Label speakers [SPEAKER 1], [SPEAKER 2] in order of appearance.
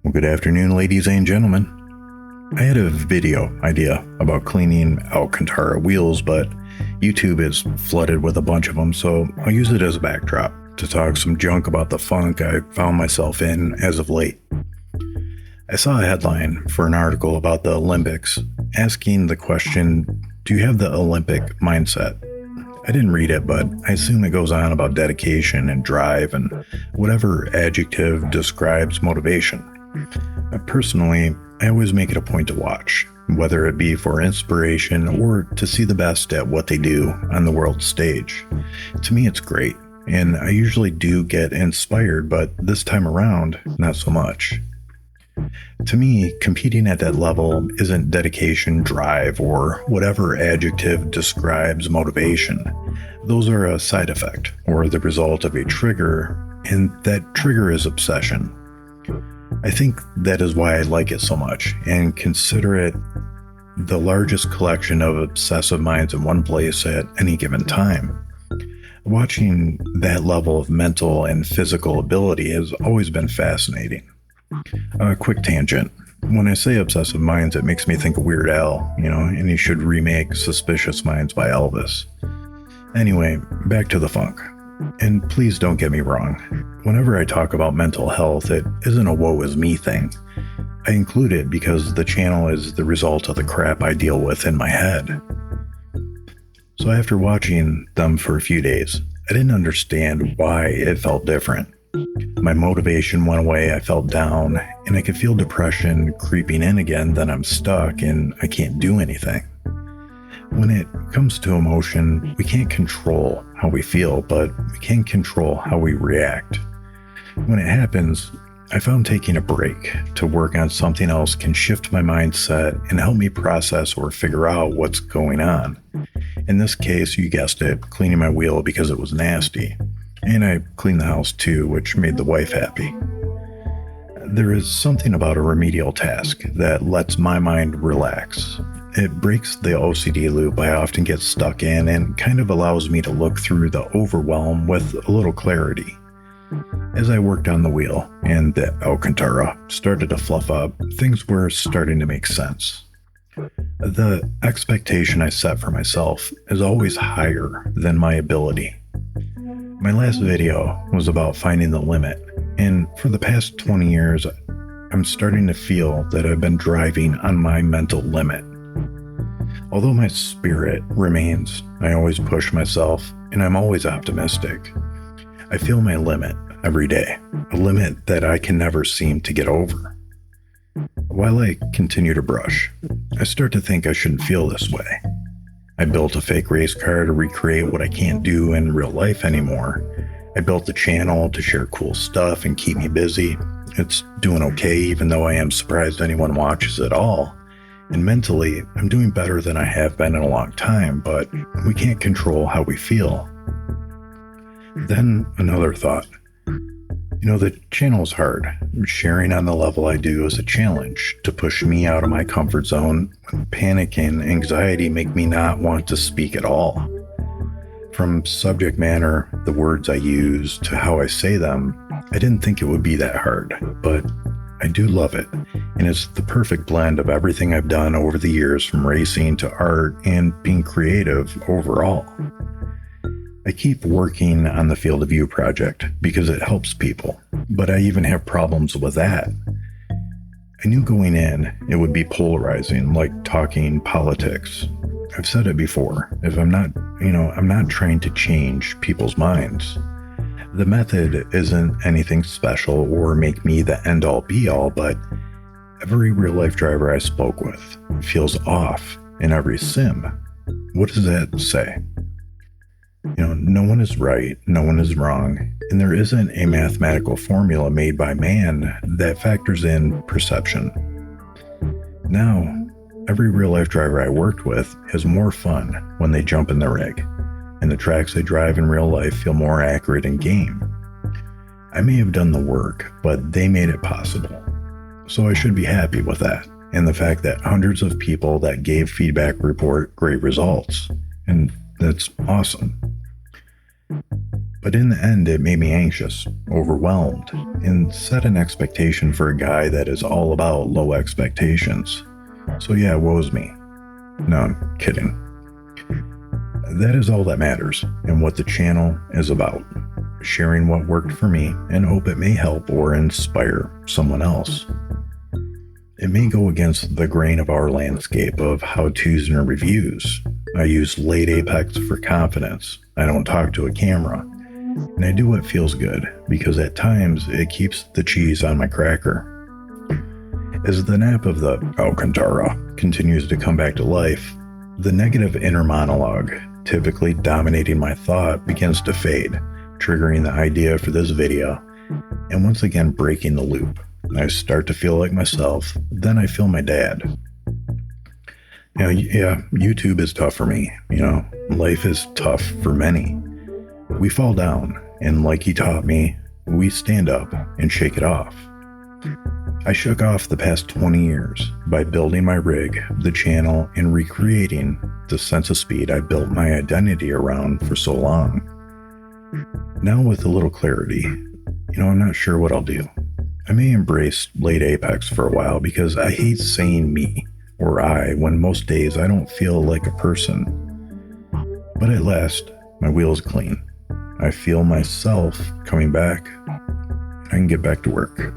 [SPEAKER 1] Well, good afternoon, ladies and gentlemen. I had a video idea about cleaning Alcantara wheels, but YouTube is flooded with a bunch of them, so I'll use it as a backdrop to talk some junk about the funk I found myself in as of late. I saw a headline for an article about the Olympics asking the question, do you have the Olympic mindset? I didn't read it, but I assume it goes on about dedication and drive and whatever adjective describes motivation. Personally, I always make it a point to watch, whether it be for inspiration or to see the best at what they do on the world stage. To me, it's great, and I usually do get inspired, but this time around, not so much. To me, competing at that level isn't dedication, drive, or whatever adjective describes motivation. Those are a side effect or the result of a trigger, and that trigger is obsession. I think that is why I like it so much and consider it the largest collection of obsessive minds in one place at any given time. Watching that level of mental and physical ability has always been fascinating. A quick tangent. When I say obsessive minds, it makes me think of Weird Al, and he should remake Suspicious Minds by Elvis. Anyway, back to the funk. And please don't get me wrong. Whenever I talk about mental health, it isn't a woe is me thing. I include it because the channel is the result of the crap I deal with in my head. So after watching them for a few days, I didn't understand why it felt different. My motivation went away, I felt down, and I could feel depression creeping in again that I'm stuck and I can't do anything. When it comes to emotion, we can't control how we feel, but we can control how we react. When it happens, I found taking a break to work on something else can shift my mindset and help me process or figure out what's going on. In this case, you guessed it, cleaning my wheel because it was nasty. And I cleaned the house too, which made the wife happy. There is something about a remedial task that lets my mind relax. It breaks the OCD loop I often get stuck in and kind of allows me to look through the overwhelm with a little clarity. As I worked on the wheel and the Alcantara started to fluff up, things were starting to make sense. The expectation I set for myself is always higher than my ability. My last video was about finding the limit, and for the past 20 years, I'm starting to feel that I've been driving on my mental limit. Although my spirit remains, I always push myself, and I'm always optimistic. I feel my limit every day, a limit that I can never seem to get over. While I continue to brush, I start to think I shouldn't feel this way. I built a fake race car to recreate what I can't do in real life anymore. I built the channel to share cool stuff and keep me busy. It's doing okay, even though I am surprised anyone watches at all. And mentally, I'm doing better than I have been in a long time, but we can't control how we feel. Then another thought. The channel is hard. Sharing on the level I do is a challenge to push me out of my comfort zone when panic and anxiety make me not want to speak at all. From subject matter, the words I use, to how I say them, I didn't think it would be that hard, but I do love it, and it's the perfect blend of everything I've done over the years from racing to art and being creative overall. I keep working on the Field of View project because it helps people, but I even have problems with that. I knew going in it would be polarizing, like talking politics. I've said it before, if I'm not trying to change people's minds. The method isn't anything special or make me the end-all be-all, but every real-life driver I spoke with feels off in every sim. What does that say? No one is right, no one is wrong, and there isn't a mathematical formula made by man that factors in perception. Now, every real-life driver I worked with has more fun when they jump in the rig, and the tracks they drive in real life feel more accurate in game. I may have done the work, but they made it possible. So I should be happy with that, and the fact that hundreds of people that gave feedback report great results, and that's awesome. But in the end, it made me anxious, overwhelmed, and set an expectation for a guy that is all about low expectations. So yeah, woe's me. No, I'm kidding. That is all that matters and what the channel is about. Sharing what worked for me and hope it may help or inspire someone else. It may go against the grain of our landscape of how-tos and reviews. I use Late Apex for confidence. I don't talk to a camera. And I do what feels good because at times it keeps the cheese on my cracker. As the nap of the Alcantara continues to come back to life, the negative inner monologue, typically dominating my thought, begins to fade, triggering the idea for this video, and once again breaking the loop. I start to feel like myself, then I feel my dad. Yeah, YouTube is tough for me. Life is tough for many. We fall down, and like he taught me, we stand up and shake it off. I shook off the past 20 years by building my rig, the channel, and recreating the sense of speed I built my identity around for so long. Now with a little clarity, I'm not sure what I'll do. I may embrace Late Apex for a while because I hate saying me or I when most days I don't feel like a person. But at last, my wheel is clean. I feel myself coming back. I can get back to work.